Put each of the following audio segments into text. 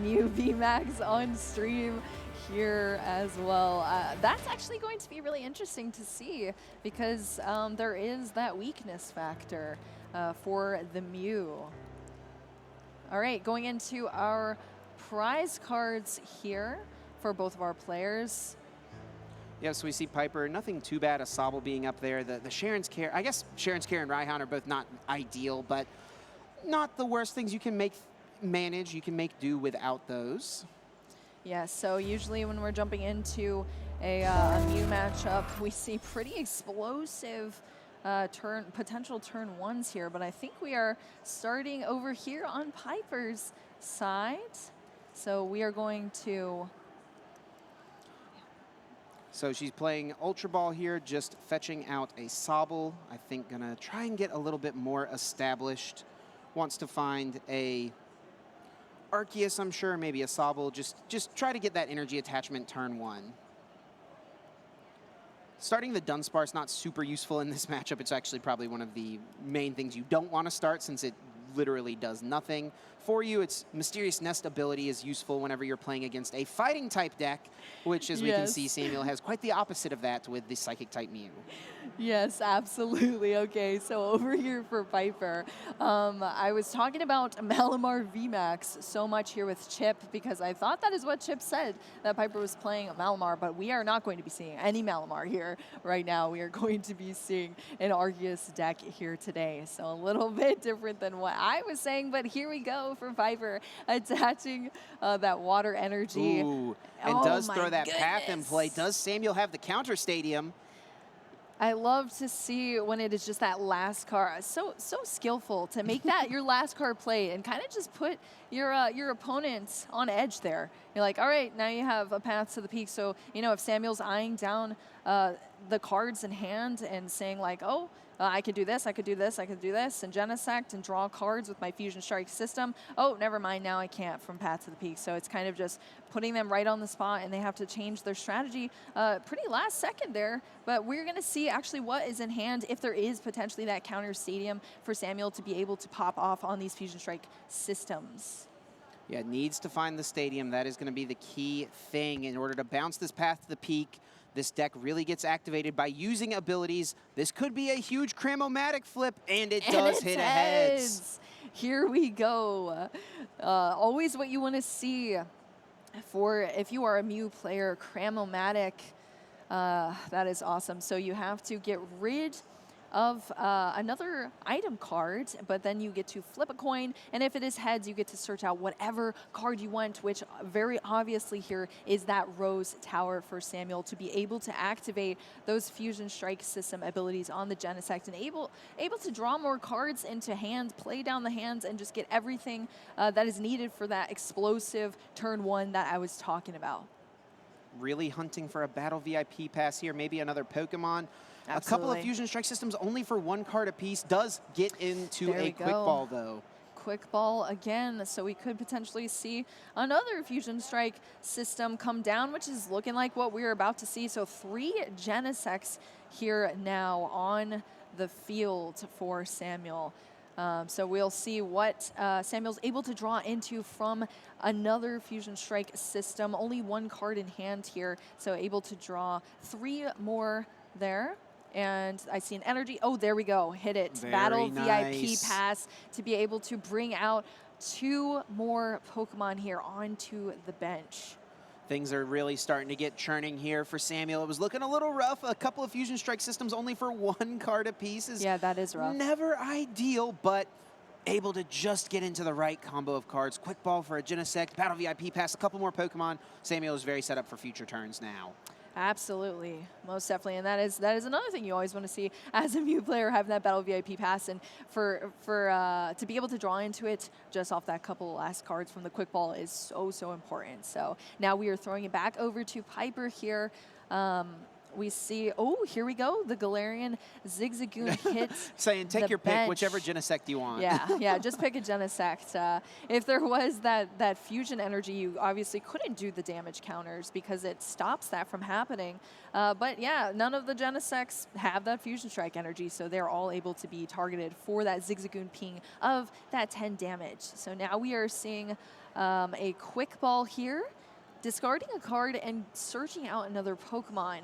Mew VMAX on stream here as well. That's actually going to be really interesting to see because there is that weakness factor for the Mew. All right, going into our prize cards here for both of our players. Yeah, so we see Piper, nothing too bad, a Sobble being up there. The Sharon's Care, I guess Sharon's Care and Raihan are both not ideal, but not the worst things you can manage. You can make do without those. Yeah, so usually when we're jumping into a Mew matchup, we see pretty explosive potential turn ones here, but I think we are starting over here on Piper's side. So we are going to... So she's playing Ultra Ball here, just fetching out a Sobble. I think gonna try and get a little bit more established. Wants to find a Arceus, I'm sure, maybe a Sobble. Just try to get that energy attachment turn one. Starting the Dunsparce is not super useful in this matchup. It's actually probably one of the main things you don't want to start since it literally does nothing for you. Its Mysterious Nest ability is useful whenever you're playing against a fighting type deck, which as we can see, Samuel has quite the opposite of that with the Psychic type Mew. Yes, absolutely. Okay, so over here for Piper, I was talking about Malamar VMAX so much here with Chip because I thought that is what Chip said, that Piper was playing Malamar, but we are not going to be seeing any Malamar here right now. We are going to be seeing an Arceus deck here today, so a little bit different than what I was saying, but here we go for Piper, attaching that water energy. Ooh, and does throw that path in play. Does Samuel have the counter stadium? I love to see when it is just that last card. So skillful to make that your last card play and kind of just put your opponent on edge there. You're like, all right, now you have a path to the peak. So, you know, if Samuel's eyeing down the cards in hand and saying like, oh, I could do this, I could do this, I could do this, and Genesect and draw cards with my Fusion Strike system. Oh, never mind, now I can't from Path to the Peak. So it's kind of just putting them right on the spot, and they have to change their strategy pretty last second there. But we're going to see actually what is in hand if there is potentially that counter stadium for Samuel to be able to pop off on these Fusion Strike systems. Yeah, needs to find the stadium. That is going to be the key thing in order to bounce this Path to the Peak. This deck really gets activated by using abilities. This could be a huge Cramomatic flip, and it does hit a heads. Here we go. Always what you want to see for if you are a Mew player, Cramomatic. That is awesome. So you have to get rid of another item card, but then you get to flip a coin, and if it is heads, you get to search out whatever card you want, which very obviously here is that Rose Tower for Samuel to be able to activate those Fusion Strike system abilities on the Genesect and able to draw more cards into hand, play down the hands, and just get everything that is needed for that explosive turn one that I was talking about. Really hunting for a Battle VIP pass here, maybe another Pokemon. Absolutely. A couple of Fusion Strike systems only for one card apiece. Does get into a Quick Ball, though. Quick Ball again, so we could potentially see another Fusion Strike system come down, which is looking like what we're about to see. So 3 Genesects here now on the field for Samuel. So we'll see what Samuel's able to draw into from another Fusion Strike system. Only 1 card in hand here, so able to draw 3 more there. And I see an energy. Oh, there we go. Hit it. Very Battle nice. VIP pass to be able to bring out 2 more Pokemon here onto the bench. Things are really starting to get churning here for Samuel. It was looking a little rough. A couple of Fusion Strike systems only for 1 card apiece is that is rough. Never ideal, but able to just get into the right combo of cards. Quick Ball for a Genesect, Battle VIP pass, a couple more Pokemon. Samuel is very set up for future turns now. Absolutely, most definitely, and that is another thing you always want to see as a Mew player, having that Battle VIP pass, and for to be able to draw into it just off that couple of last cards from the Quick Ball is so important. So now we are throwing it back over to Piper here. we see, oh, here we go. The Galarian Zigzagoon hits Saying take the your pick, bench. whichever Genesect you want. Yeah, just pick a Genesect. If there was that fusion energy, you obviously couldn't do the damage counters because it stops that from happening. But yeah, none of the Genesects have that fusion strike energy, so they're all able to be targeted for that Zigzagoon ping of that 10 damage. So now we are seeing a quick ball here, discarding a card and searching out another Pokemon,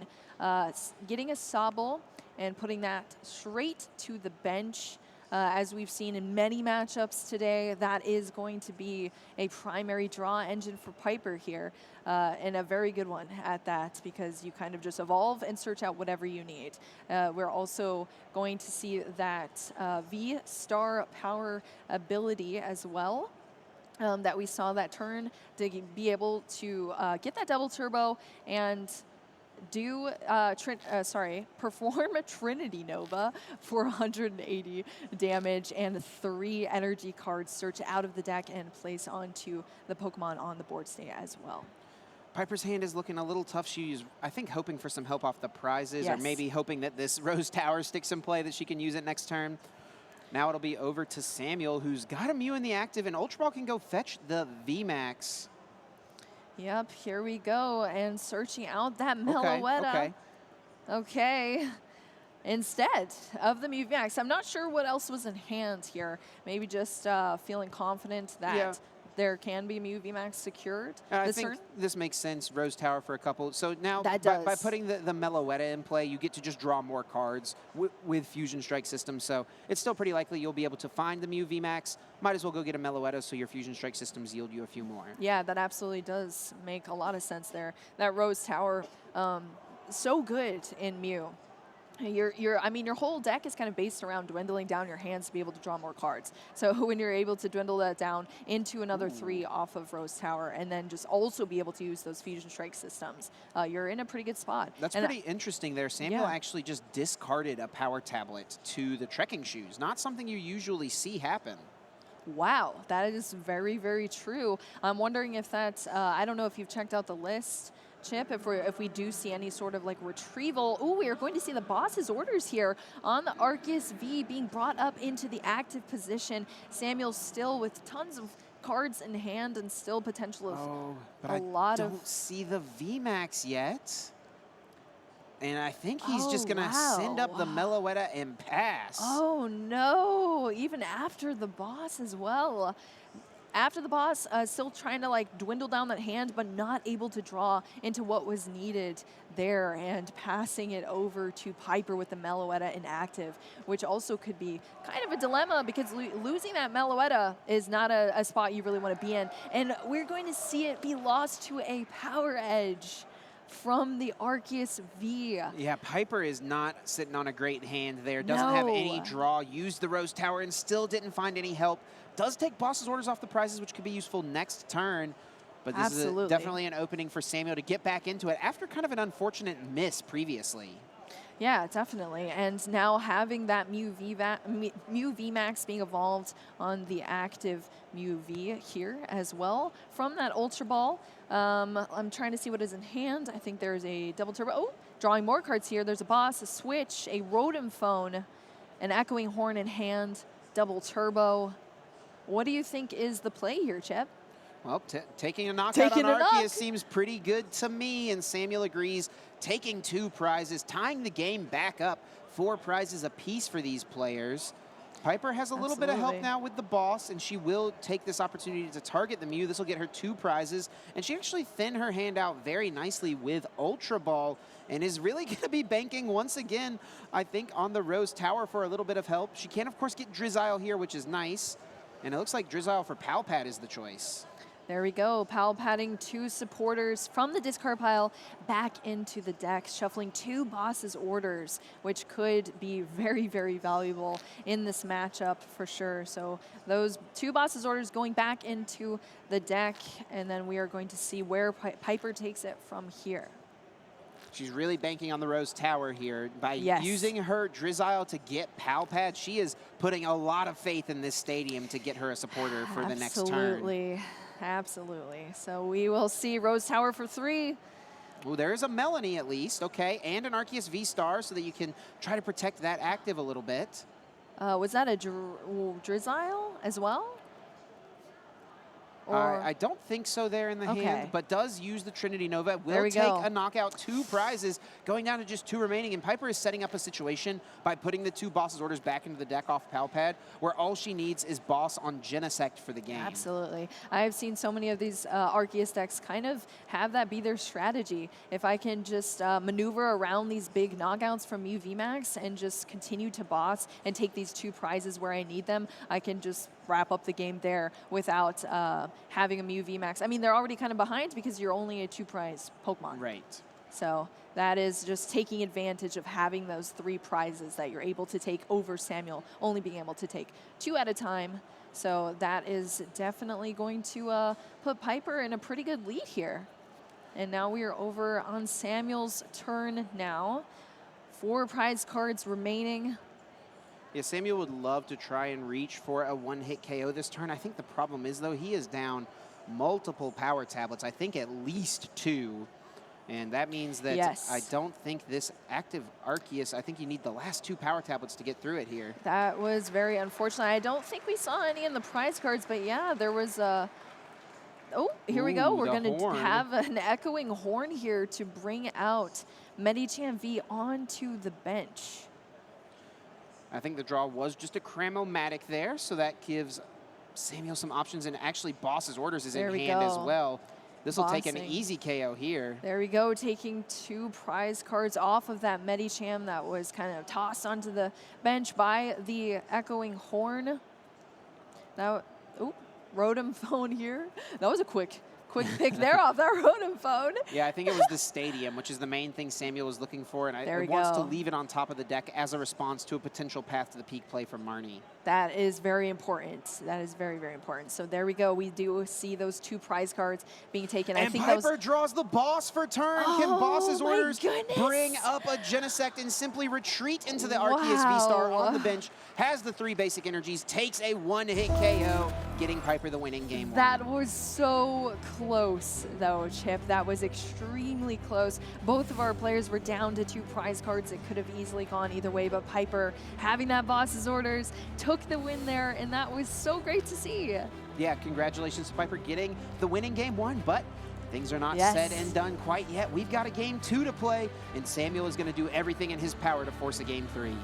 getting a Sobble and putting that straight to the bench. As we've seen in many matchups today, that is going to be a primary draw engine for Piper here, and a very good one at that, because you kind of just evolve and search out whatever you need. We're also going to see that V-Star power ability as well. That we saw that turn to be able to get that double turbo and do perform a Trinity Nova for 180 damage and 3 energy cards search out of the deck and place onto the Pokemon on the board state as well. Piper's hand is looking a little tough. She's, I think, hoping for some help off the prizes, Yes. or maybe hoping that this Rose Tower sticks in play that she can use it next turn. Now it'll be over to Samuel, who's got a Mew in the active, and Ultra Ball can go fetch the VMAX. Yep, here we go, and searching out that Meloetta. Okay. Instead of the Mew VMAX, I'm not sure what else was in hand here. Maybe just feeling confident that there can be Mew VMAX secured I this think turn. this makes sense. Rose Tower for a couple. So now That by putting the Meloetta in play, you get to just draw more cards with Fusion Strike system. So it's still pretty likely you'll be able to find the Mew VMAX. Might as well go get a Meloetta so your Fusion Strike systems yield you a few more. Yeah, that absolutely does make a lot of sense there. That Rose Tower, so good in Mew. I mean, your whole deck is kind of based around dwindling down your hands to be able to draw more cards. So when you're able to dwindle that down into another 3 off of Rose Tower, and then just also be able to use those Fusion Strike systems, you're in a pretty good spot. That's pretty interesting there. Samuel actually just discarded a power tablet to the trekking shoes. Not something you usually see happen. Wow, that is very, very true. I'm wondering if that's, I don't know if you've checked out the list, Chip, if we do see any sort of like retrieval. Ooh, we are going to see the boss's orders here on the Arceus V being brought up into the active position. Samuel's still with tons of cards in hand and still potential of I don't see the VMAX yet. And I think he's just going to send up the Meloetta and pass. Oh, no. Even after the boss as well. After the boss, still trying to like dwindle down that hand, but not able to draw into what was needed there, and passing it over to Piper with the Meloetta inactive, which also could be kind of a dilemma because losing that Meloetta is not a spot you really want to be in. And we're going to see it be lost to a Power Edge from the Arceus V. Yeah, Piper is not sitting on a great hand there. Doesn't have any draw. Used the Rose Tower and still didn't find any help. Does take boss's orders off the prizes, which could be useful next turn. But this is definitely an opening for Samuel to get back into it after kind of an unfortunate miss previously. Yeah, definitely. And now having that Mew VMAX being evolved on the active Mew V here as well from that Ultra Ball. I'm trying to see what is in hand. I think there's a double turbo. Oh, drawing more cards here. There's a boss, a switch, a Rotom Phone, an Echoing Horn in hand, double turbo. What do you think is the play here, Chip? Well, taking a knockout on Arceus seems pretty good to me, and Samuel agrees. Taking 2 prizes, tying the game back up. 4 prizes apiece for these players. Piper has a little bit of help now with the boss, and she will take this opportunity to target the Mew. This will get her 2 prizes, and she actually thinned her hand out very nicely with Ultra Ball, and is really going to be banking once again, I think, on the Rose Tower for a little bit of help. She can, of course, get Drizzile here, which is nice. And it looks like Drizzile for Pal Pad is the choice. There we go. Pal Padding 2 supporters from the discard pile back into the deck, shuffling 2 boss's orders, which could be very, very valuable in this matchup for sure. So those 2 boss's orders going back into the deck, and then we are going to see where Piper takes it from here. She's really banking on the Rose Tower here. By using her Drizzile to get Pal Pad, she is putting a lot of faith in this stadium to get her a supporter for the next turn. Absolutely. So we will see Rose Tower for 3. Ooh, there is a Melanie at least, okay, and an Arceus V-Star so that you can try to protect that active a little bit. Was that a Drizzile as well? Or I don't think so there in the Okay. hand, but does use the Trinity Nova. There Will we take go. a knockout, 2 prizes, going down to just 2 remaining. And Piper is setting up a situation by putting the 2 boss's orders back into the deck off Pal Pad, where all she needs is boss on Genesect for the game. Absolutely. I've seen so many of these Arceus decks kind of have that be their strategy. If I can just maneuver around these big knockouts from Mew VMAX and just continue to boss and take these 2 prizes where I need them, I can just wrap up the game there without having a Mew VMAX. I mean, they're already kind of behind because you're only a 2-prize Pokemon. Right. So that is just taking advantage of having those 3 prizes that you're able to take over Samuel, only being able to take 2 at a time. So that is definitely going to put Piper in a pretty good lead here. And now we are over on Samuel's turn now. 4 prize cards remaining. Yeah, Samuel would love to try and reach for a 1-hit KO this turn. I think the problem is, though, he is down multiple power tablets. I think at least 2. And that means that Yes. I don't think this active Arceus, I think you need the last 2 power tablets to get through it here. That was very unfortunate. I don't think we saw any in the prize cards, but yeah, there was a... Oh, here we go. Ooh, We're the going to horn. have an echoing horn here to bring out Medicham V onto the bench. I think the draw was just a Cramomatic there, so that gives Samuel some options, and actually Boss's orders is There in we hand as go. well. This will take an Bossing. easy KO here. There we go, taking 2 prize cards off of that Medicham that was kind of tossed onto the bench by the echoing horn. Now, oh, Rotom phone here. That was a quick pick there off that Rotom phone. Yeah, I think it was the stadium, which is the main thing Samuel was looking for, and There it we wants to go. leave it on top of the deck as a response to a potential path to the peak play from Marnie. That is very important. That is very, very important. So there we go. We do see those 2 prize cards being taken. I And think Piper draws the boss for turn. Can Boss's Oh, my orders goodness. bring up a Genesect and simply retreat into the Arceus V-Star Wow. on the bench, has the 3 basic energies, takes a 1-hit KO, getting Piper the winning game 1. That was so close, though, Chip. That was extremely close. Both of our players were down to 2 prize cards. It could have easily gone either way, but Piper, having that boss's orders, took the win there, and that was so great to see. Yeah, congratulations to Piper getting the winning game 1, but things are not Yes. said and done quite yet. We've got a game 2 to play, and Samuel is going to do everything in his power to force a game 3.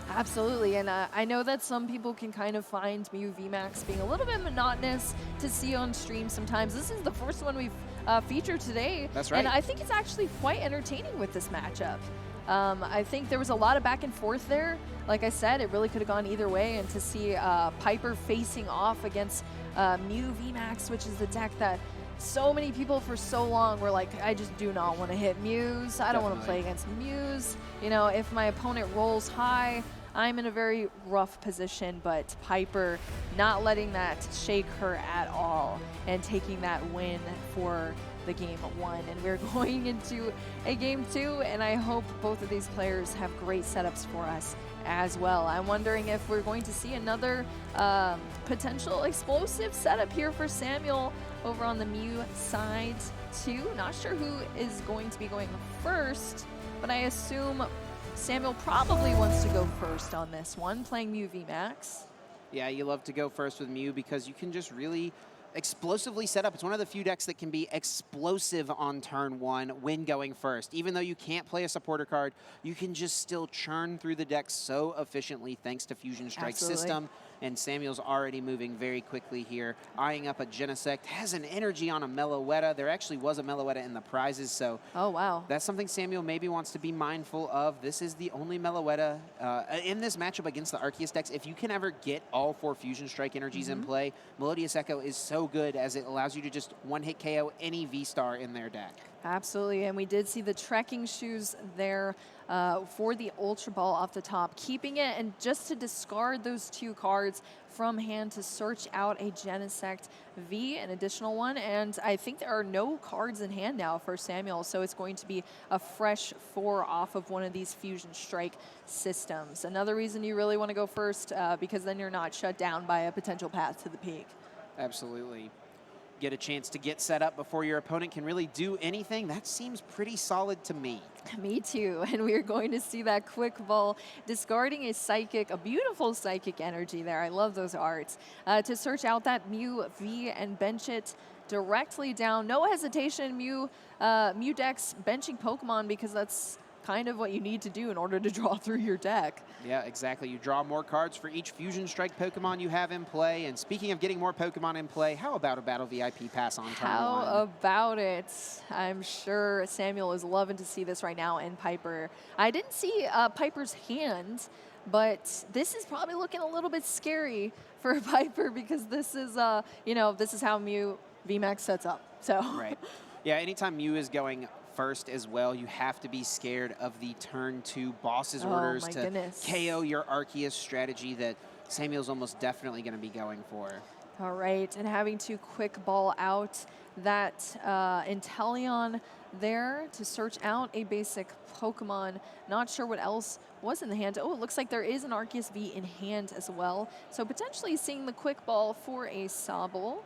Absolutely, and I know that some people can kind of find Mew VMAX being a little bit monotonous to see on stream sometimes. This is the first one we've featured today. That's right. And I think it's actually quite entertaining with this matchup. I think there was a lot of back and forth there. Like I said, it really could have gone either way, and to see Piper facing off against Mew VMAX, which is the deck that so many people for so long were like, I just do not want to hit Mews. I don't want to play against Mews. You know, if my opponent rolls high, I'm in a very rough position, but Piper not letting that shake her at all and taking that win for the game 1. And we're going into a game 2, and I hope both of these players have great setups for us as well. I'm wondering if we're going to see another potential explosive setup here for Samuel over on the Mew side too. Not sure who is going to be going first, but I assume Samuel probably wants to go first on this one, playing Mew VMAX. Yeah, you love to go first with Mew because you can just really explosively set up. It's one of the few decks that can be explosive on turn 1 when going first. Even though you can't play a supporter card, you can just still churn through the deck so efficiently thanks to Fusion Strike system. And Samuel's already moving very quickly here, eyeing up a Genesect, has an energy on a Meloetta. There actually was a Meloetta in the prizes, so oh wow, that's something Samuel maybe wants to be mindful of. This is the only Meloetta in this matchup against the Arceus decks. If you can ever get all 4 Fusion Strike energies in play, Melodious Echo is so good as it allows you to just 1-hit KO any V-Star in their deck. Absolutely, and we did see the trekking shoes there for the Ultra Ball off the top, keeping it and just to discard those 2 cards from hand to search out a Genesect V, an additional one, and I think there are no cards in hand now for Samuel, so it's going to be a fresh 4 off of one of these Fusion Strike systems. Another reason you really want to go first, because then you're not shut down by a potential path to the peak. Absolutely. get a chance to get set up before your opponent can really do anything, that seems pretty solid to me. Me too, and we are going to see that quick ball discarding a psychic, a beautiful psychic energy there. I love those arts. To search out that Mew V and bench it directly down. No hesitation, Mew decks benching Pokemon because that's kind of what you need to do in order to draw through your deck. Yeah, exactly. You draw more cards for each Fusion Strike Pokemon you have in play. And speaking of getting more Pokemon in play, how about a Battle VIP pass on turn 1? How about it? I'm sure Samuel is loving to see this right now, and Piper. I didn't see Piper's hand, but this is probably looking a little bit scary for Piper because this is, this is how Mew VMAX sets up. So. Right. Yeah, anytime Mew is going first as well, you have to be scared of the turn 2 boss's orders to KO your Arceus strategy that Samuel's almost definitely going to be going for. All right, and having to quick ball out that Inteleon there to search out a basic Pokemon. Not sure what else was in the hand. Oh, it looks like there is an Arceus V in hand as well. So potentially seeing the quick ball for a Sobble.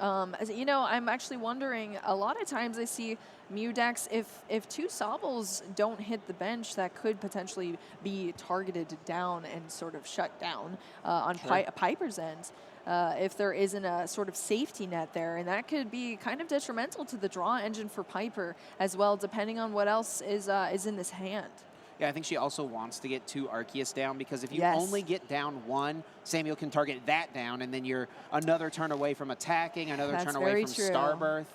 I'm actually wondering, a lot of times I see Mew decks, if 2 Sobbles don't hit the bench, that could potentially be targeted down and sort of shut down on Piper's end. If there isn't a sort of safety net there, and that could be kind of detrimental to the draw engine for Piper as well, depending on what else is in this hand. Yeah, I think she also wants to get 2 Arceus down because if you only get down 1, Samuel can target that down, and then you're another turn away from attacking, another turn away from Starbirth.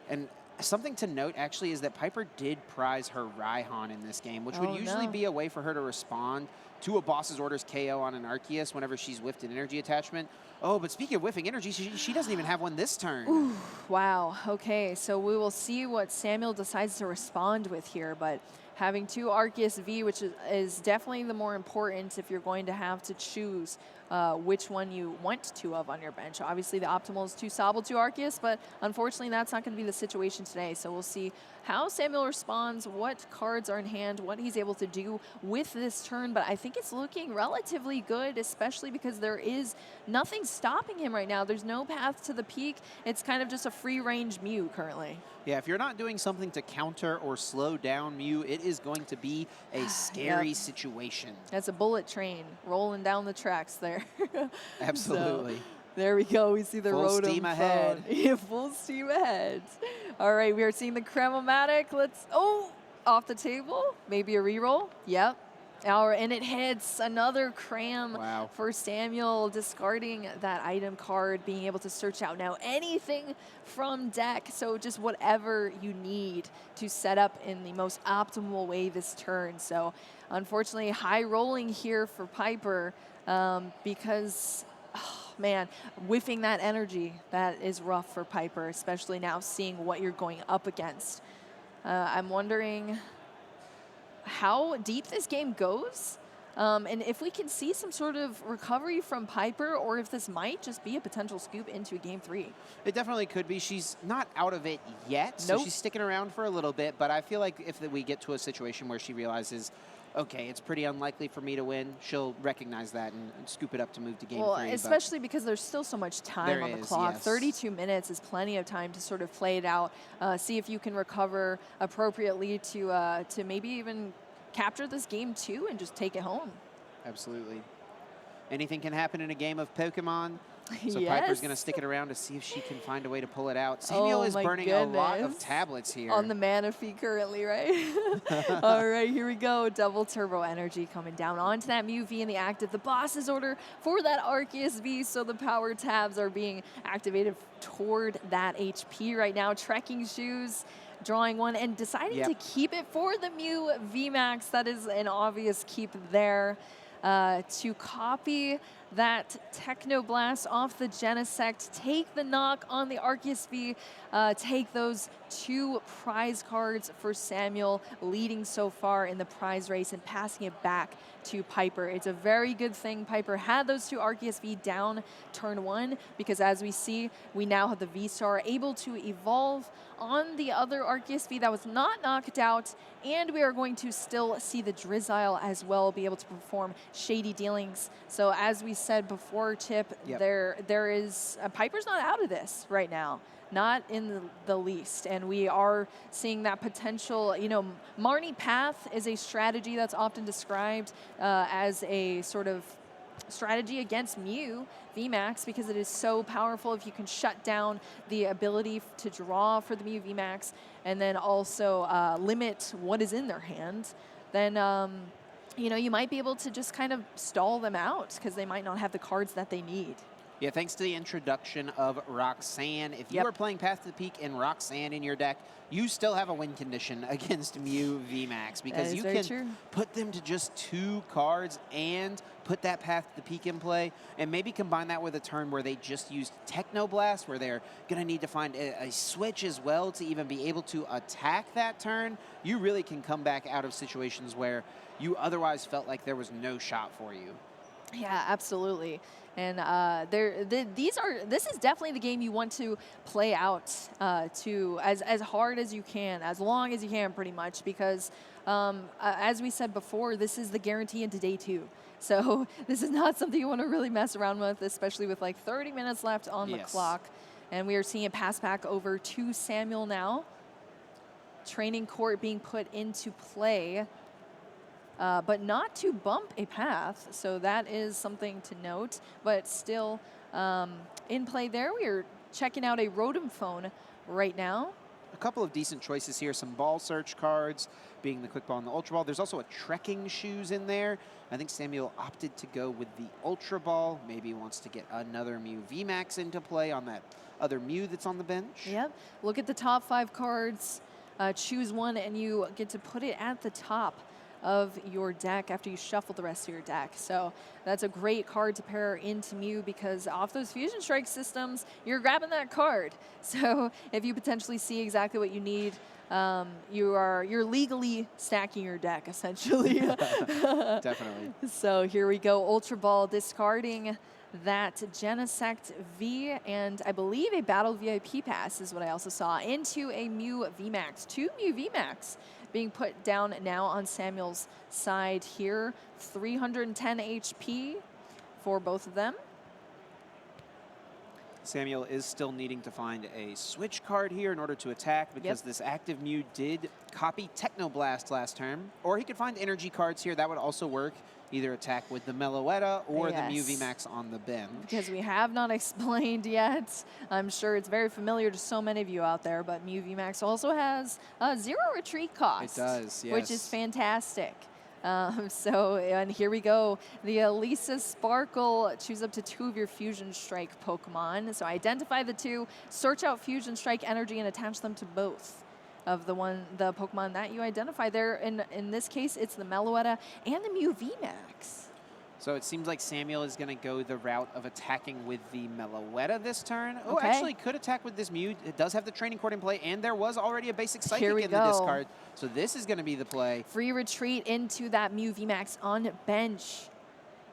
And something to note, actually, is that Piper did prize her Raihan in this game, which would usually be a way for her to respond to a boss's orders KO on an Arceus whenever she's whiffed an energy attachment. Oh, but speaking of whiffing energy, she doesn't even have one this turn. Ooh, wow. Okay, so we will see what Samuel decides to respond with here, but having 2 Arceus V, which is definitely the more important if you're going to have to choose which one you want 2 of on your bench. Obviously, the optimal is 2 Sobble, 2 Arceus, but unfortunately, that's not going to be the situation today. So we'll see how Samuel responds, what cards are in hand, what he's able to do with this turn. But I think it's looking relatively good, especially because there is nothing stopping him right now. There's no path to the peak. It's kind of just a free-range Mew currently. Yeah, if you're not doing something to counter or slow down Mew, it is going to be a scary situation. That's a bullet train rolling down the tracks there. Absolutely. So, there we go. We see the Rotom. Full steam ahead. Yeah, full steam ahead. All right, we are seeing the Cremomatic. Off the table. Maybe a reroll. Yep. And it hits another cram for Samuel, discarding that item card, being able to search out now anything from deck. So just whatever you need to set up in the most optimal way this turn. So unfortunately, high rolling here for Piper because, whiffing that energy, that is rough for Piper, especially now seeing what you're going up against. I'm wondering how deep this game goes, and if we can see some sort of recovery from Piper, or if this might just be a potential scoop into Game 3. It definitely could be. She's not out of it yet, so she's sticking around for a little bit, but I feel like if we get to a situation where she realizes, okay, it's pretty unlikely for me to win, she'll recognize that and scoop it up to move to Game 3. Well, especially because there's still so much time on the clock. 32 minutes is plenty of time to sort of play it out, see if you can recover appropriately to maybe even capture this game 2 and just take it home. Absolutely. Anything can happen in a game of Pokemon. So Piper's going to stick it around to see if she can find a way to pull it out. Samuel is burning a lot of tablets here. On the Manaphy currently, right? All right, here we go. Double Turbo Energy coming down onto that Mew V in the active. The boss's order for that Arceus V, so the power tabs are being activated toward that HP right now. Trekking Shoes, drawing one and deciding to keep it for the Mew VMAX. That is an obvious keep there. To copy that Technoblast off the Genesect, take the knock on the Arceus V, take those 2 prize cards for Samuel, leading so far in the prize race and passing it back to Piper. It's a very good thing Piper had those 2 Arceus V down turn 1, because as we see, we now have the V-Star able to evolve on the other Arceus V that was not knocked out, and we are going to still see the Drizzile as well be able to perform shady dealings. So as we said before, Chip, Yep. there is Piper's not out of this right now. Not in the least. And we are seeing that potential. Marnie Path is a strategy that's often described as a sort of strategy against Mew VMAX because it is so powerful if you can shut down the ability to draw for the Mew VMAX and then also limit what is in their hand, then you might be able to just kind of stall them out because they might not have the cards that they need. Yeah, thanks to the introduction of Roxanne. If you are playing Path to the Peak and Roxanne in your deck, you still have a win condition against Mew VMAX because you can put them to just 2 cards and put that Path to the Peak in play and maybe combine that with a turn where they just used Technoblast where they're going to need to find a switch as well to even be able to attack that turn. You really can come back out of situations where you otherwise felt like there was no shot for you. Yeah, absolutely. And this is definitely the game you want to play out to as hard as you can, as long as you can, pretty much, because as we said before, this is the guarantee into day 2. So this is not something you want to really mess around with, especially with like 30 minutes left on the clock. And we are seeing it pass back over to Samuel now. Training court being put into play. But not to bump a path, so that is something to note. But still, in play there, we are checking out a Rotom phone right now. A couple of decent choices here. Some ball search cards, being the Quick Ball and the Ultra Ball. There's also a Trekking Shoes in there. I think Samuel opted to go with the Ultra Ball. Maybe wants to get another Mew VMAX into play on that other Mew that's on the bench. Yep. Look at the top 5 cards. Choose one, and you get to put it at the top of your deck after you shuffle the rest of your deck. So that's a great card to pair into Mew because off those Fusion Strike systems, you're grabbing that card. So if you potentially see exactly what you need, you're legally stacking your deck, essentially. Definitely. So here we go, Ultra Ball discarding that Genesect V, and I believe a Battle VIP pass is what I also saw, into a Mew VMAX. 2 Mew VMAX being put down now on Samuel's side here. 310 HP for both of them. Samuel is still needing to find a switch card here in order to attack because this active Mew did copy Technoblast last turn. Or he could find energy cards here. That would also work. Either attack with the Meloetta or the Mew VMAX on the bench. Because we have not explained yet. I'm sure it's very familiar to so many of you out there, but Mew VMAX also has a 0 retreat cost. It does, yes. Which is fantastic. And here we go. The Elisa Sparkle, choose up to 2 of your Fusion Strike Pokemon. So identify the 2, search out Fusion Strike energy, and attach them to both of the Pokemon that you identify there. In this case, it's the Meloetta and the Mew VMAX. So it seems like Samuel is going to go the route of attacking with the Meloetta this turn. Oh, actually could attack with this Mew. It does have the Training Court in play, and there was already a basic Psychic in the discard. So this is going to be the play. Free retreat into that Mew VMAX on bench.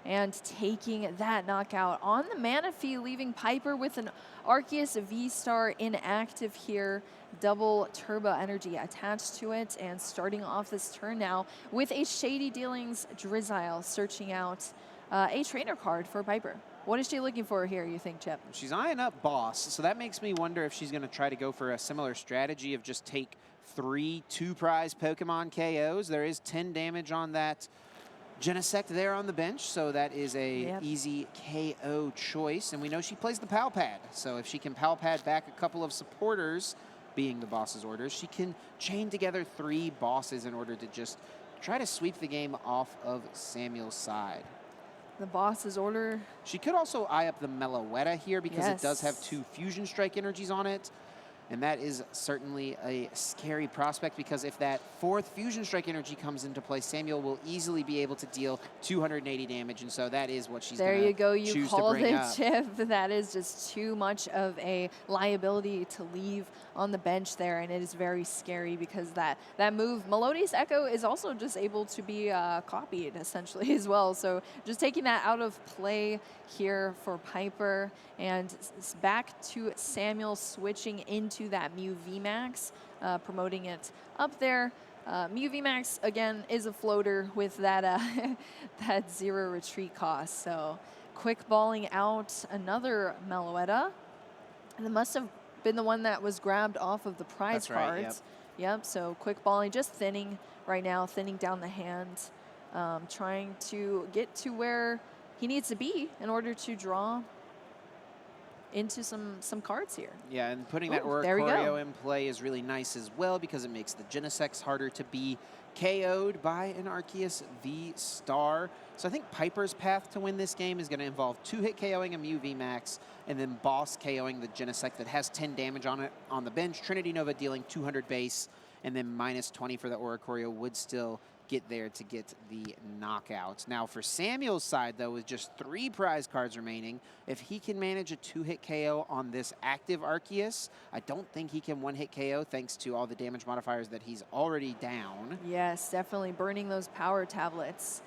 And taking that knockout on the Manaphy, leaving Piper with an Arceus V-Star inactive here. Double Turbo Energy attached to it, and starting off this turn now with a Shady Dealings Drizzile, searching out a trainer card for Piper. What is she looking for here, you think, Chip? She's eyeing up Boss, so that makes me wonder if she's going to try to go for a similar strategy of just take 3 2-prize Pokemon KOs. There is 10 damage on that Genesect there on the bench, so that is a easy KO choice. And we know she plays the Pal Pad, so if she can Pal Pad back a couple of supporters, being the boss's orders, she can chain together 3 bosses in order to just try to sweep the game off of Samuel's side. The boss's order. She could also eye up the Meloetta here because it does have 2 Fusion Strike energies on it. And that is certainly a scary prospect because if that 4th Fusion Strike energy comes into play, Samuel will easily be able to deal 280 damage, and so that is what she's going to choose to bring up. There you go. You called it, Chip. That is just too much of a liability to leave on the bench there, and it is very scary because that move, Melodious Echo, is also just able to be copied, essentially, as well. So just taking that out of play here for Piper, and back to Samuel switching into that Mew VMAX, promoting it up there. Mew VMAX, again, is a floater with that, that 0 retreat cost. So quick balling out another Meloetta. And it must have been the one that was grabbed off of the prize That's right, cards. Yep, so quick balling, just thinning right now, thinning down the hand, trying to get to where he needs to be in order to draw into some cards here. Yeah, and putting that there we go. Oricorio in play is really nice as well because it makes the Genesects harder to be KO'd by an Arceus V-Star. So I think Piper's path to win this game is going to involve 2-hit KOing a Mew VMAX and then boss KOing the Genesect that has 10 damage on it on the bench. Trinity Nova dealing 200 base, and then minus 20 for the Oricorio would still get there to get the knockout. Now for Samuel's side, though, with just 3 prize cards remaining, if he can manage a 2-hit KO on this active Arceus, I don't think he can 1-hit KO thanks to all the damage modifiers that he's already down. Yes, definitely burning those power tablets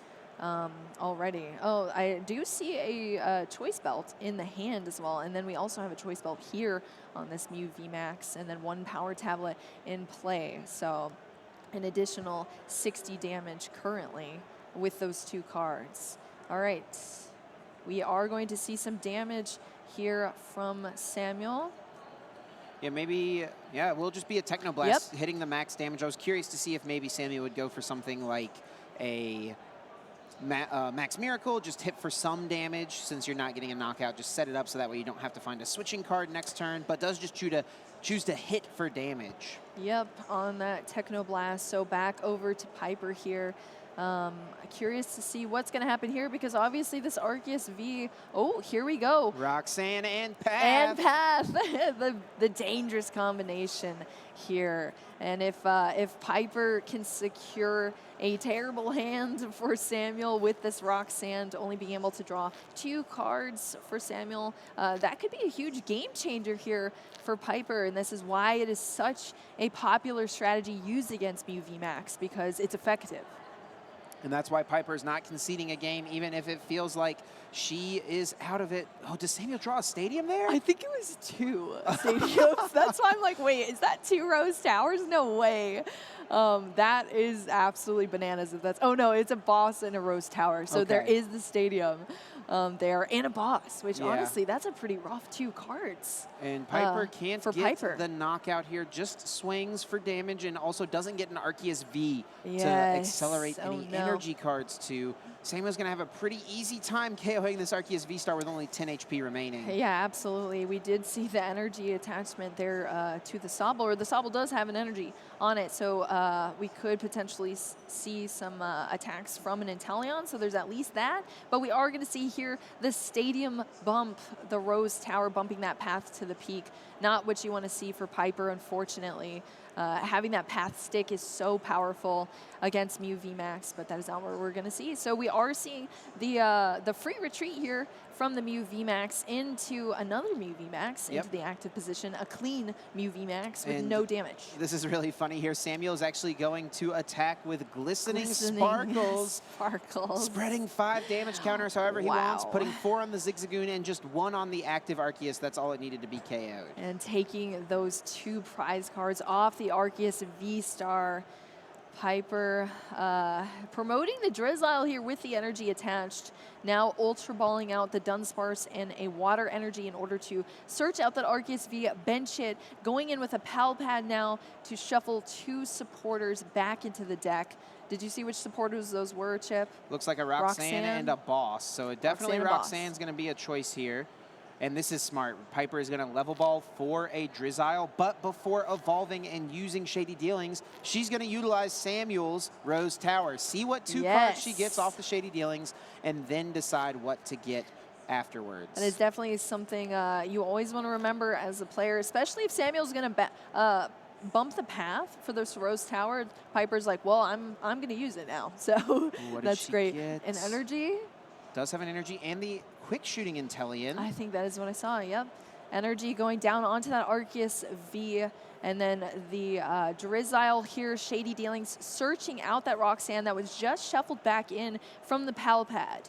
already. Oh, I do see a choice belt in the hand as well, and then we also have a choice belt here on this Mew VMAX, and then 1 power tablet in play. So an additional 60 damage currently with those 2 cards. All right, we are going to see some damage here from Samuel. Yeah, maybe, yeah, it will just be a Technoblast hitting the max damage. I was curious to see if maybe Samuel would go for something like a Max Miracle, just hit for some damage. Since you're not getting a knockout, just set it up so that way you don't have to find a switching card next turn, but does just choose to hit for damage. Yep, on that Technoblast. So back over to Piper here. Curious to see what's going to happen here because obviously this Arceus V, oh, here we go. Roxanne and Path. And Path, the dangerous combination here. And if Piper can secure a terrible hand for Samuel with this Roxanne, only being able to draw 2 cards for Samuel, that could be a huge game changer here for Piper. And this is why it is such a popular strategy used against Mew VMAX because it's effective. And that's why Piper's not conceding a game, even if it feels like she is out of it. Oh, does Samuel draw a stadium there? I think it was 2 stadiums. That's why I'm like, wait, is that 2 Rose Towers? No way. That is absolutely bananas if that's, oh no, it's a boss and a Rose Tower. So there is the stadium there and a boss, which honestly, that's a pretty rough 2 cards. And Piper can't get the knockout here, just swings for damage and also doesn't get an Arceus V to accelerate any energy cards to. Samuel's going to have a pretty easy time KOing this Arceus V-Star with only 10 HP remaining. Yeah, absolutely. We did see the energy attachment there to the Sobble, or the Sobble does have an energy on it, so we could potentially see some attacks from an Inteleon, so there's at least that. But we are going to see here the stadium bump, the Rose Tower bumping that path to the peak. Not what you want to see for Piper, unfortunately. Having that path stick is so powerful against Mew VMAX, but that is not what we're going to see. So we are seeing the free retreat here from the Mew VMAX into another Mew VMAX, into the active position, a clean Mew VMAX with no damage. This is really funny here. Samuel is actually going to attack with Glistening Sparkles. Spreading 5 damage counters however he wants, putting 4 on the Zigzagoon and just 1 on the active Arceus. That's all it needed to be KO'd. And taking those 2 prize cards off the Arceus V-Star. Piper promoting the Drizzile here with the energy attached. Now Ultra Balling out the Dunsparce and a Water Energy in order to search out that Arceus V, bench it, going in with a Pal Pad now to shuffle 2 supporters back into the deck. Did you see which supporters those were, Chip? Looks like a Roxanne and a Boss. So definitely Roxanne's going to be a choice here. And this is smart. Piper is going to level ball for a Drizzile, but before evolving and using Shady Dealings, she's going to utilize Samuel's Rose Tower. See what 2 cards she gets off the Shady Dealings, and then decide what to get afterwards. That is definitely something you always want to remember as a player, especially if Samuel's going to bump the path for this Rose Tower. Piper's like, well, I'm going to use it now. So that's great. An energy. Does have an energy and the quick shooting Inteleon. I think that is what I saw, yep. Energy going down onto that Arceus V, and then the Drizzile here, Shady Dealings, searching out that Roxanne that was just shuffled back in from the Pal Pad.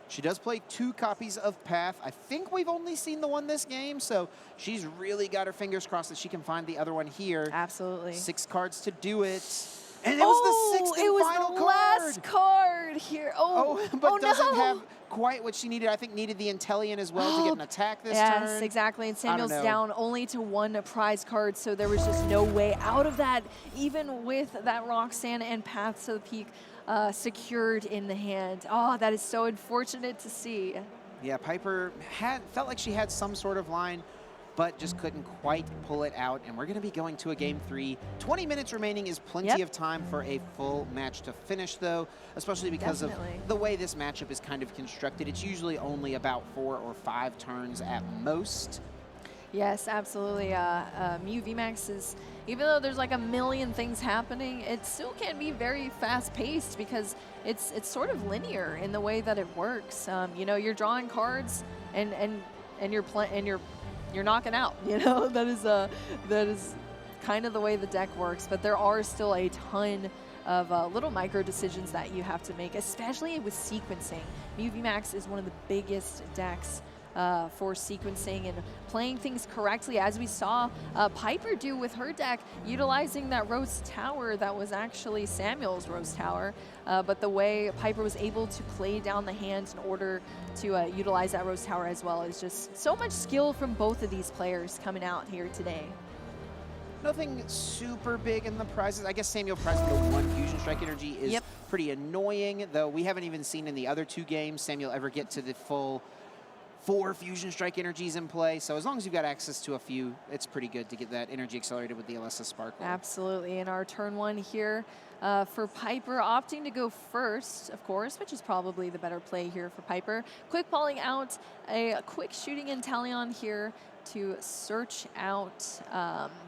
She does play 2 copies of Path. I think we've only seen the one this game, so she's really got her fingers crossed that she can find the other one here. Absolutely. 6 cards to do it. And it was the sixth it and was final the card. last card here. But doesn't no. have quite what she needed. I think needed the Intellion as well to get an attack this turn. Yes, exactly. And Samuel's know. down only to 1 prize card, so there was just no way out of that, even with that Roxanne and Path to the Peak secured in the hand. Oh, that is so unfortunate to see. Yeah, Piper felt like she had some sort of line, but just couldn't quite pull it out. And we're going to be going to a game 3. 20 minutes remaining is plenty of time for a full match to finish, though, especially because of the way this matchup is kind of constructed. It's usually only about 4 or 5 turns at most. Yes, absolutely. Mew VMAX is, even though there's like a million things happening, it still can be very fast-paced because it's sort of linear in the way that it works. You know, you're drawing cards and you're knocking out. You know, that is kind of the way the deck works. But there are still a ton of little micro decisions that you have to make, especially with sequencing. Mew VMAX is one of the biggest decks for sequencing and playing things correctly, as we saw Piper do with her deck, utilizing that Rose Tower that was actually Samuel's Rose Tower, but the way Piper was able to play down the hand in order to utilize that Rose Tower as well is just so much skill from both of these players coming out here today. Nothing super big in the prizes. I guess Samuel prizing the 1 Fusion Strike energy is pretty annoying, though we haven't even seen in the other 2 games Samuel ever get to the full 4 Fusion Strike energies in play. So as long as you've got access to a few, it's pretty good to get that energy accelerated with the Alessa Sparkle. Absolutely. In our turn 1 here for Piper, opting to go first, of course, which is probably the better play here for Piper. Quick balling out a quick shooting Intellion here to search out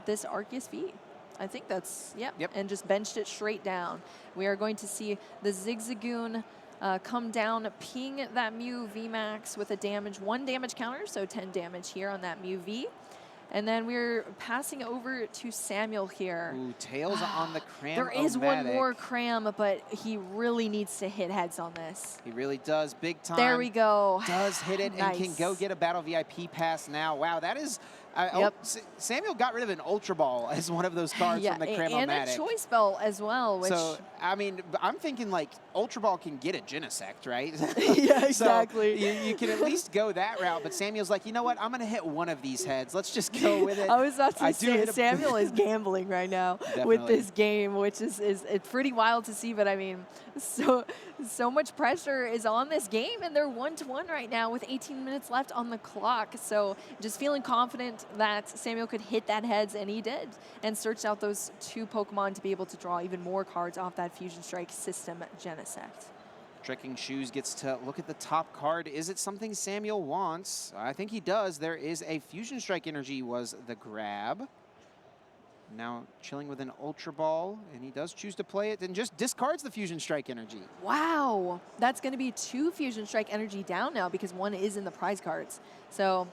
this Arceus V. I think that's, and just benched it straight down. We are going to see the Zigzagoon come down, ping that Mew VMAX with a 1 damage counter, so 10 damage here on that Mew V. And then we're passing over to Samuel here. Ooh, Tails on the Cram. There is one more Cram, but he really needs to hit heads on this. He really does, big time. There we go. Does hit it and can go get a Battle VIP pass now. Wow, that is... Samuel got rid of an Ultra Ball as one of those cards from the Cram-O-Matic. And a Choice Belt as well. Which so, I mean, I'm thinking like Ultra Ball can get a Genesect, right? Yeah, exactly. So you can at least go that route, but Samuel's like, you know what? I'm going to hit one of these heads. Let's just go with it. I was about to say, Samuel is gambling right now with this game, which is it's pretty wild to see, but I mean, so much pressure is on this game, and they're 1-1 right now with 18 minutes left on the clock. So just feeling confident that Samuel could hit that heads, and he did, and searched out those 2 Pokemon to be able to draw even more cards off that Fusion Strike system Genesect. Trekking Shoes gets to look at the top card. Is it something Samuel wants? I think he does. There is a Fusion Strike energy was the grab. Now chilling with an Ultra Ball, and he does choose to play it and just discards the Fusion Strike energy. Wow, that's going to be 2 Fusion Strike energy down now because 1 is in the prize cards. So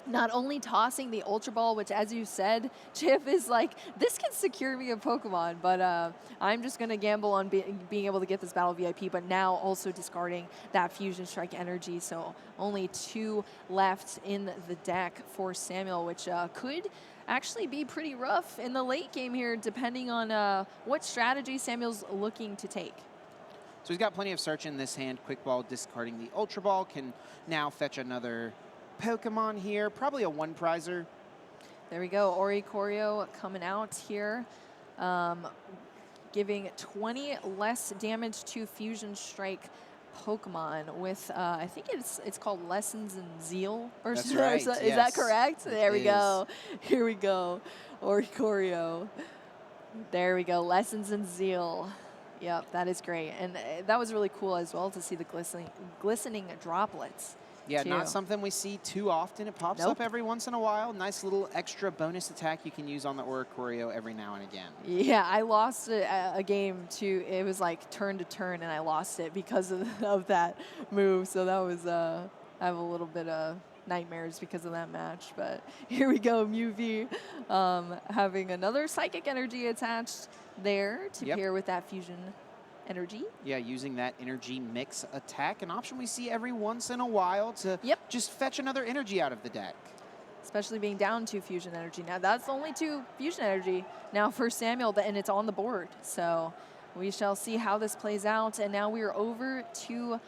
not only tossing the Ultra Ball, which, as you said, Chip is like, this can secure me a Pokemon, but I'm just going to gamble on being able to get this Battle VIP, but now also discarding that Fusion Strike energy. So only 2 left in the deck for Samuel, which could actually be pretty rough in the late game here, depending on what strategy Samuel's looking to take. So he's got plenty of search in this hand. Quick Ball discarding the Ultra Ball can now fetch another Pokemon here, probably a 1-prizer. There we go, Oricorio coming out here, giving 20 less damage to Fusion Strike Pokemon with, I think it's called Lessons in Zeal or something. Right, is that correct? There we go. Here we go, Oricorio. There we go, Lessons in Zeal. Yep, that is great. And that was really cool as well to see the glistening droplets. Yeah, not something we see too often. It pops up every once in a while. Nice little extra bonus attack you can use on the Oricorio every now and again. Yeah, I lost a game too. It was like turn to turn, and I lost it because of that move. So that was, I have a little bit of nightmares because of that match. But here we go, Mew V having another Psychic Energy attached there to pair with that Fusion Energy. Yeah, using that energy mix attack, an option we see every once in a while to just fetch another energy out of the deck. especially being down 2 fusion energy. Now that's only 2 fusion energy now for Samuel, and it's on the board. So we shall see how this plays out. And now we are over to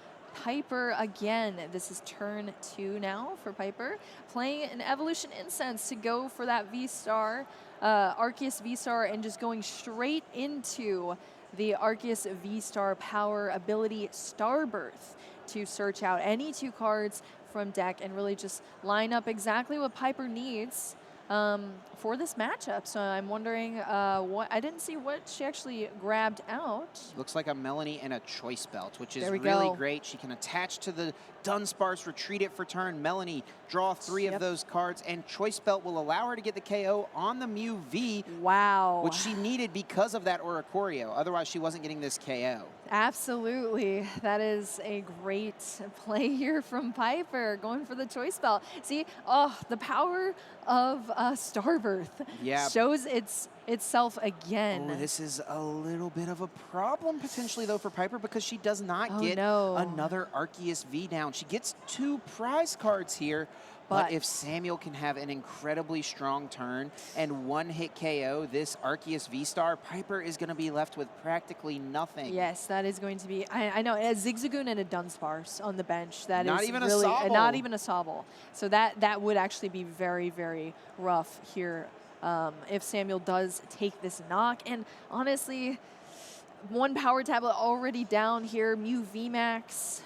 Piper again. This is turn 2 now for Piper, playing an Evolution Incense to go for that V-Star, Arceus V-Star, and just going straight into the Arceus V-Star power ability Starbirth to search out any 2 cards from deck and really just line up exactly what Piper needs for this matchup. So I'm wondering what, I didn't see what she actually grabbed out. Looks like a Melanie and a Choice Belt, which is There we really go. great. She can attach to the Dunsparce, retreat it for turn. Melanie draw 3 of those cards, and Choice Belt will allow her to get the KO on the Mew V, Wow. which she needed because of that Oricorio. Otherwise, she wasn't getting this KO. Absolutely. That is a great play here from Piper, going for the Choice Belt. See, oh, the power of Starbirth shows itself again. Oh, this is a little bit of a problem potentially, though, for Piper, because she does not get no. another Arceus V down. She gets 2 prize cards here, but if Samuel can have an incredibly strong turn and 1-hit KO this Arceus V-Star, Piper is going to be left with practically nothing. Yes, that is going to be, I know, a Zigzagoon and a Dunsparce on the bench. That not is even really, a Sobble. not even a Sobble. So that would actually be very, very rough here if Samuel does take this knock. And honestly, 1 power tablet already down here. Mew VMAX.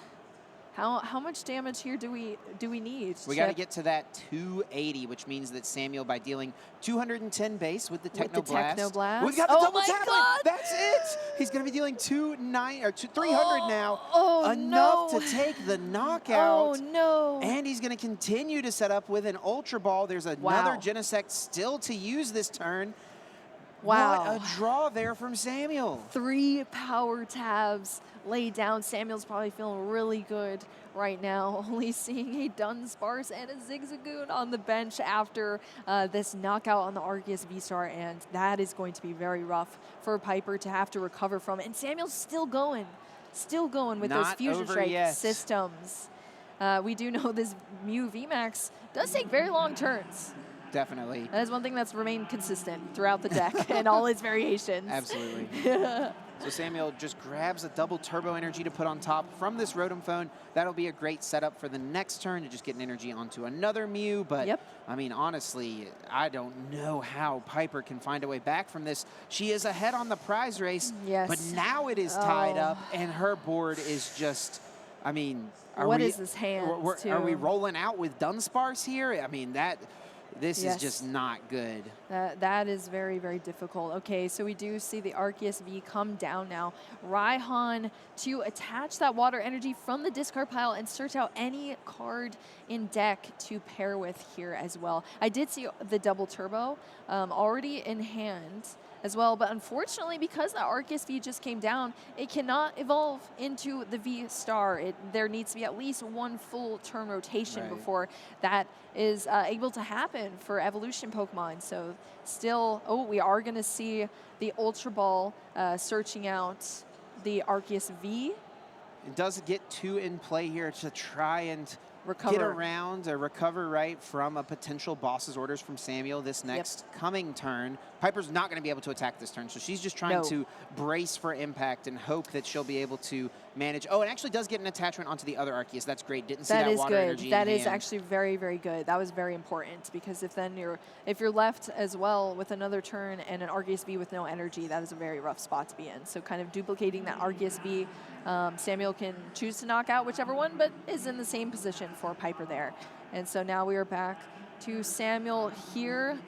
How much damage here do we need? We got to get to that 280, which means that Samuel, by dealing 210 base with the Techno Blast, we've got the double tablet. God. That's it. He's going to be dealing 300 now. Oh, enough no. to take the knockout. Oh no! And he's going to continue to set up with an Ultra Ball. There's another Genesect still to use this turn. Wow. What a draw there from Samuel. 3 power tabs laid down. Samuel's probably feeling really good right now, only seeing a Dunsparce and a Zigzagoon on the bench after this knockout on the Arceus V-Star, and that is going to be very rough for Piper to have to recover from. And Samuel's still going with those Fusion Strike systems. We do know this Mew VMAX does take very long turns. Definitely. That is one thing that's remained consistent throughout the deck and all its variations. Absolutely. So Samuel just grabs a double turbo energy to put on top from this Rotom Phone. That'll be a great setup for the next turn to just get an energy onto another Mew. But, I mean, honestly, I don't know how Piper can find a way back from this. She is ahead on the prize race, but now it is tied up, and her board is just, I mean, what is this hand? Are we rolling out with Dunsparce here? I mean, this is just not good. That is very, very difficult. Okay, so we do see the Arceus V come down now. Raihan to attach that water energy from the discard pile and search out any card in deck to pair with here as well. I did see the double turbo already in hand as well, but unfortunately, because that Arceus V just came down, it cannot evolve into the V-Star. There needs to be at least 1 full turn rotation before that is able to happen for evolution Pokemon. So still, we are going to see the Ultra Ball searching out the Arceus V. It does get 2 in play here to try and recover. Get around or recover from a potential boss's orders from Samuel this next coming turn. Piper's not going to be able to attack this turn, so she's just trying to brace for impact and hope that she'll be able to manage. Oh, it actually does get an attachment onto the other Arceus. That's great. Didn't see that water energy. That is actually very, very good. That was very important, because if you're left as well with another turn and an Arceus V with no energy, that is a very rough spot to be in. So kind of duplicating that Arceus V, Samuel can choose to knock out whichever one, but is in the same position for Piper there. And so now we are back to Samuel here.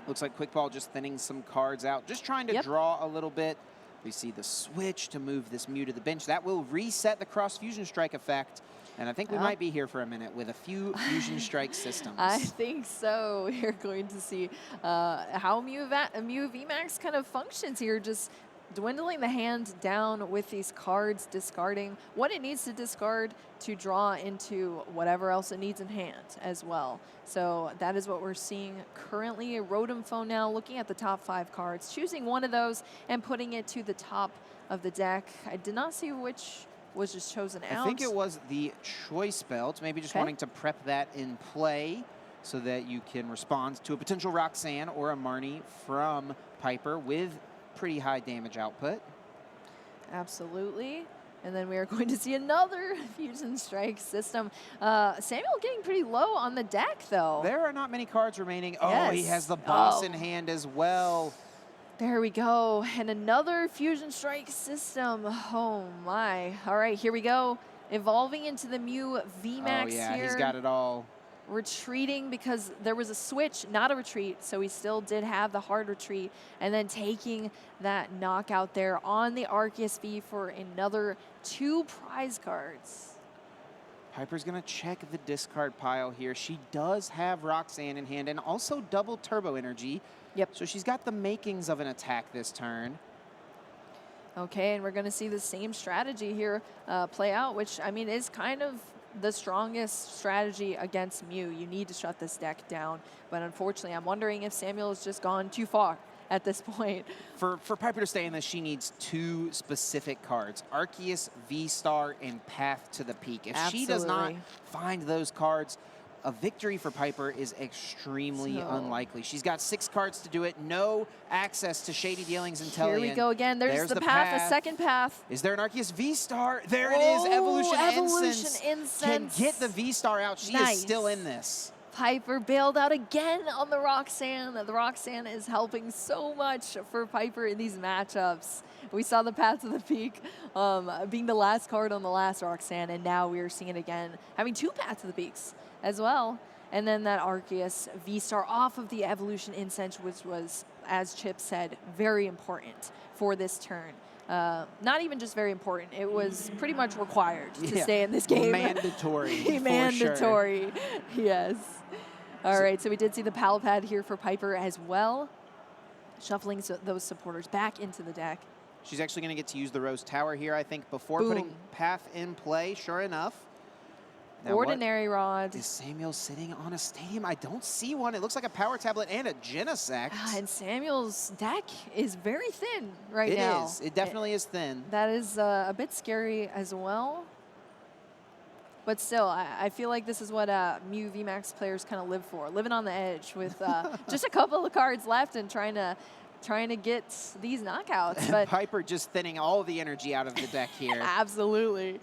Looks like Quick Ball just thinning some cards out, just trying to draw a little bit. We see the switch to move this Mew to the bench. That will reset the Cross Fusion Strike effect. And I think we might be here for a minute with a few Fusion Strike systems. I think so. We're going to see how Mew VMAX kind of functions here, just dwindling the hand down with these cards, discarding what it needs to discard to draw into whatever else it needs in hand as well. So that is what we're seeing currently. Rotom Phone now looking at the top 5 cards, choosing one of those and putting it to the top of the deck. I did not see which was just chosen out. I think it was the choice belt, maybe just wanting to prep that in play so that you can respond to a potential Roxanne or a Marnie from Piper with pretty high damage output. Absolutely. And then we are going to see another Fusion Strike system. Samuel getting pretty low on the deck, though. There are not many cards remaining. Oh, Yes. he has the boss in hand as well. There we go. And another Fusion Strike system. Oh, my. All right, here we go. Evolving into the Mew VMAX yeah, here. he's got it all. Retreating because there was a switch, not a retreat, so he still did have the hard retreat, and then taking that knockout there on the Arceus V for another 2 prize cards. Piper's going to check the discard pile here. She does have Roxanne in hand and also double turbo energy. Yep. So she's got the makings of an attack this turn. Okay, and we're going to see the same strategy here play out, which, I mean, is kind of the strongest strategy against Mew. You need to shut this deck down. But unfortunately, I'm wondering if Samuel has just gone too far at this point. For Piper to stay in this, she needs 2 specific cards, Arceus, V-Star, and Path to the Peak. If she does not find those cards, a victory for Piper is extremely unlikely. She's got 6 cards to do it, no access to Shady Dealings and Tellian. Here we go again. There's the path, the second path. Is there an Arceus V-Star? There it is, Evolution Incense. Can get the V-Star out. She is still in this. Piper bailed out again on the Roxanne. The Roxanne is helping so much for Piper in these matchups. We saw the Path to the Peak being the last card on the last Roxanne, and now we are seeing it again, having 2 Path to the Peaks as well. And then that Arceus V-Star off of the Evolution Incense, which was, as Chip said, very important for this turn. Not even just very important, it was pretty much required to stay in this game. Mandatory. Mandatory, yes. All right, so we did see the Pal Pad here for Piper as well, shuffling those supporters back into the deck. She's actually going to get to use the Rose Tower here, I think, before putting Path in play, sure enough. Now Ordinary Rod. Is Samuel sitting on a stadium? I don't see one. It looks like a Power Tablet and a Genesect. And Samuel's deck is very thin right now. It is. It definitely is thin. That is a bit scary as well. But still, I feel like this is what Mew VMAX players kind of live for, living on the edge with just a couple of cards left and trying to get these knockouts. But Piper just thinning all the energy out of the deck here. Absolutely.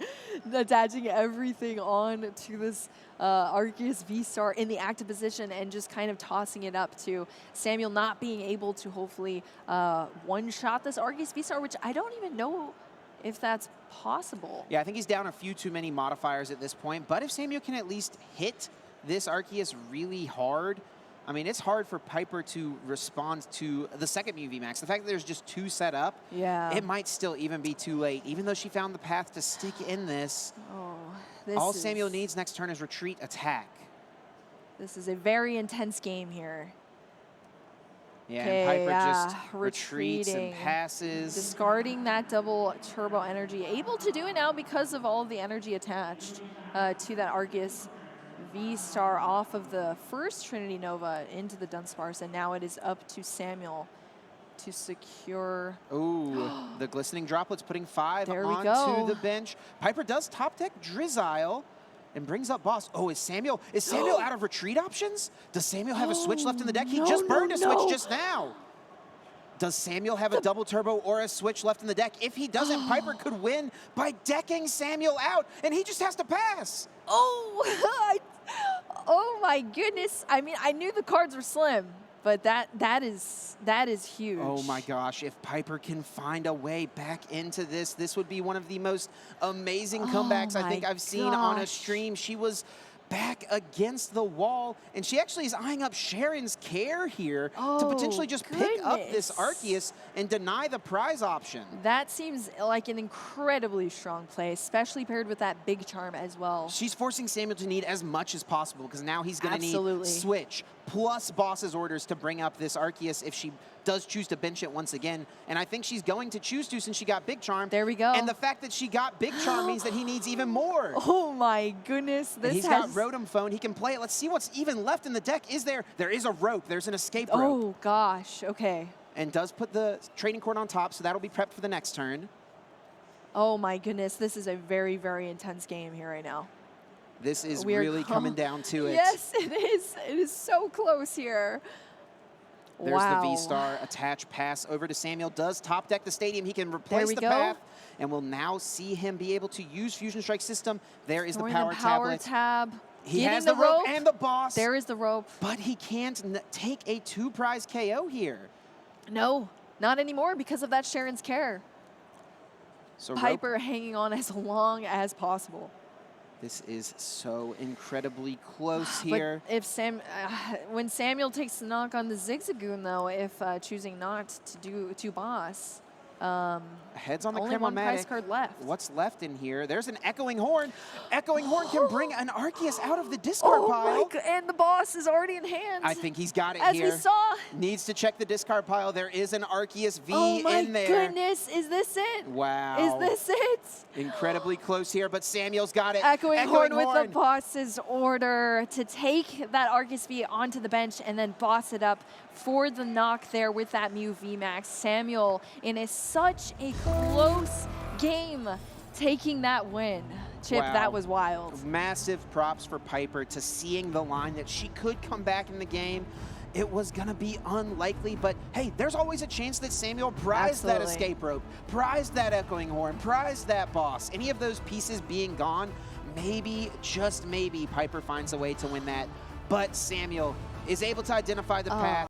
Attaching everything on to this Arceus V-Star in the active position and just kind of tossing it up to Samuel not being able to hopefully one-shot this Arceus V-Star, which I don't even know if that's possible. Yeah, I think he's down a few too many modifiers at this point, but if Samuel can at least hit this Arceus really hard, I mean, it's hard for Piper to respond to the second Mew VMAX. The fact that there's just 2 set up, it might still even be too late. Even though she found the path to stick in this, all Samuel needs next turn is retreat attack. This is a very intense game here. Yeah, and Piper just retreats and passes. Discarding that double turbo energy. Able to do it now because of all of the energy attached to that Arceus V-Star off of the first Trinity Nova into the Dunsparce, and now it is up to Samuel to secure. Ooh, the Glistening Droplets putting 5 there onto the bench. Piper does top deck Drizzile and brings up Boss. Oh, is Samuel out of retreat options? Does Samuel have a switch left in the deck? He just burned a switch just now. Does Samuel have a double turbo or a switch left in the deck? If he doesn't, Piper could win by decking Samuel out, and he just has to pass. Oh my goodness. I mean, I knew the cards were slim, but that is huge. Oh my gosh, if Piper can find a way back into this, this would be one of the most amazing comebacks I think I've seen on a stream. She was back against the wall, and she actually is eyeing up Sharon's Care here to potentially just pick up this Arceus and deny the prize option. That seems like an incredibly strong play, especially paired with that big charm as well. She's forcing Samuel to need as much as possible because now he's going to need switch plus Boss's orders to bring up this Arceus if she does choose to bench it once again. And I think she's going to choose to since she got Big Charm. There we go. And the fact that she got Big Charm means that he needs even more. Oh my goodness. He's got Rotom Phone. He can play it. Let's see what's even left in the deck. There is a rope. There's an escape rope. Oh gosh, okay. And does put the trading cord on top, so that'll be prepped for the next turn. Oh my goodness, this is a very, very intense game here right now. This is really coming down to it. Yes, it is. It is so close here. There's the V-Star attach pass over to Samuel. Does top deck the stadium. He can replace the path, and we'll now see him be able to use Fusion Strike system. There is the power tablet. He has the rope and the boss. There is the rope. But he can't take a 2-prize KO here. No, not anymore because of that Sharon's Care. So Piper hanging on as long as possible. This is so incredibly close here. But if when Samuel takes the knock on the Zigzagoon, though, if choosing not to do to boss, heads on the only one prize card left. What's left in here? There's an Echoing Horn. Echoing Horn can bring an Arceus out of the discard pile. And the boss is already in hand. I think he's got it here. As we saw. Needs to check the discard pile. There is an Arceus V in there. Oh my goodness, is this it? Wow. Is this it? Incredibly close here, but Samuel's got it. Echoing Horn with the boss's order to take that Arceus V onto the bench and then boss it up for the knock there with that Mew VMAX. Samuel in such a close game taking that win. Chip, that was wild. Massive props for Piper to seeing the line that she could come back in the game. It was going to be unlikely, but hey, there's always a chance that Samuel prized that escape rope, prized that Echoing Horn, prized that boss. Any of those pieces being gone, maybe, just maybe, Piper finds a way to win that. But Samuel is able to identify the path.